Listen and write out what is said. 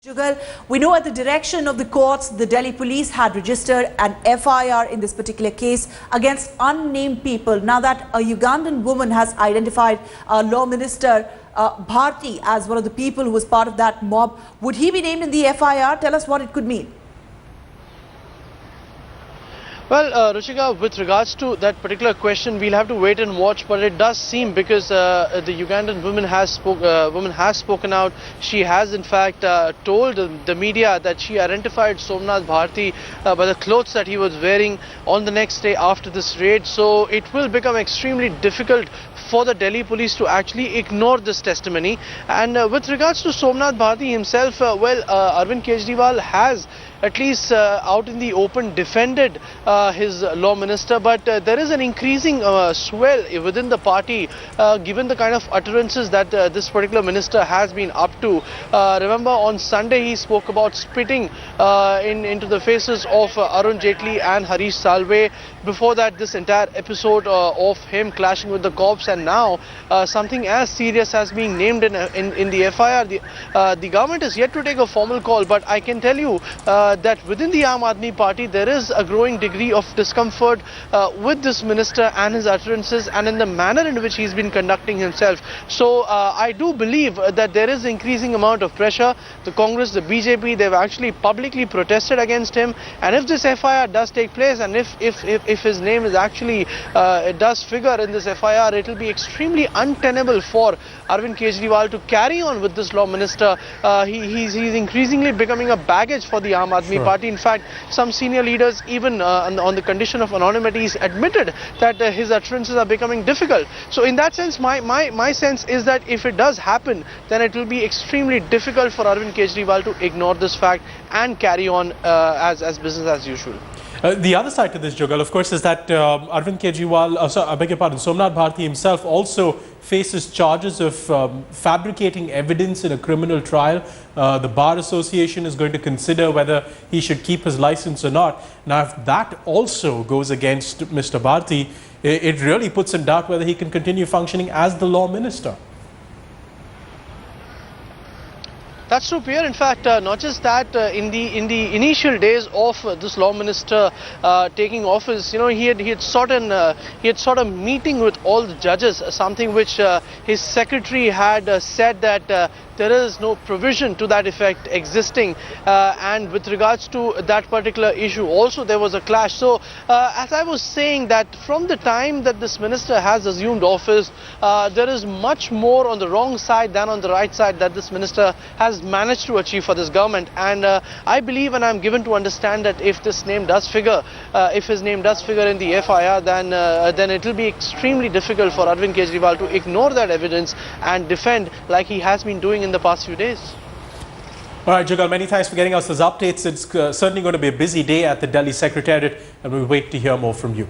Jugal, we know at the direction of the courts, the Delhi police had registered an FIR in this particular case against unnamed people. Now that a Ugandan woman has identified Law Minister Bharti as one of the people who was part of that mob, would he be named in the FIR? Tell us what it could mean. Well, Ruchika, with regards to that particular question, we'll have to wait and watch. But it does seem, because the Ugandan woman has spoken out. She has, in fact, told the media that she identified Somnath Bharti by the clothes that he was wearing on the next day after this raid. So it will become extremely difficult for the Delhi police to actually ignore this testimony. And with regards to Somnath Bharti himself, Arvind Kejriwal has at least out in the open defended his law minister, but there is an increasing swell within the party given the kind of utterances that this particular minister has been up to. Remember, on Sunday he spoke about spitting into the faces of Arun Jaitley and Salve. Before that, this entire episode of him clashing with the cops, and now something as serious as being named in the FIR. The government is yet to take a formal call, but I can tell you that within the Aam Aadmi Party there is a growing degree of discomfort with this minister and his utterances and in the manner in which he's been conducting himself. So I do believe that there is increasing amount of pressure. The Congress, the BJP, they've actually publicly protested against him, and if this FIR does take place, and if his name is actually it does figure in this FIR, it will be extremely untenable for Arvind Kejriwal to carry on with this law minister. He's increasingly becoming a baggage for the Aam Aadmi Party. In fact, some senior leaders, even on the condition of anonymity, admitted that his utterances are becoming difficult. So in that sense, my sense is that if it does happen, then it will be extremely difficult for Arvind Kejriwal to ignore this fact and carry on as business as usual. The other side to this, Jugal, of course, is that Arvind Kejriwal, I beg your pardon, Somnath Bharti himself also faces charges of fabricating evidence in a criminal trial. The Bar Association is going to consider whether he should keep his license or not. Now, if that also goes against Mr. Bharti, it really puts in doubt whether he can continue functioning as the law minister. That's true, Pierre. In fact, not just that, in the initial days of this law minister taking office, you know, he had sought a meeting with all the judges, something which his secretary had said that there is no provision to that effect existing, and with regards to that particular issue also there was a clash. So as I was saying, that from the time that this minister has assumed office, there is much more on the wrong side than on the right side that this minister has managed to achieve for this government. And I believe, and I'm given to understand, that if this name does figure, if his name does figure in the FIR, then it will be extremely difficult for Arvind Kejriwal to ignore that evidence and defend like he has been doing in the past few days. All right, Jugal, many thanks for getting us those updates. It's certainly going to be a busy day at the Delhi Secretariat, and we'll wait to hear more from you.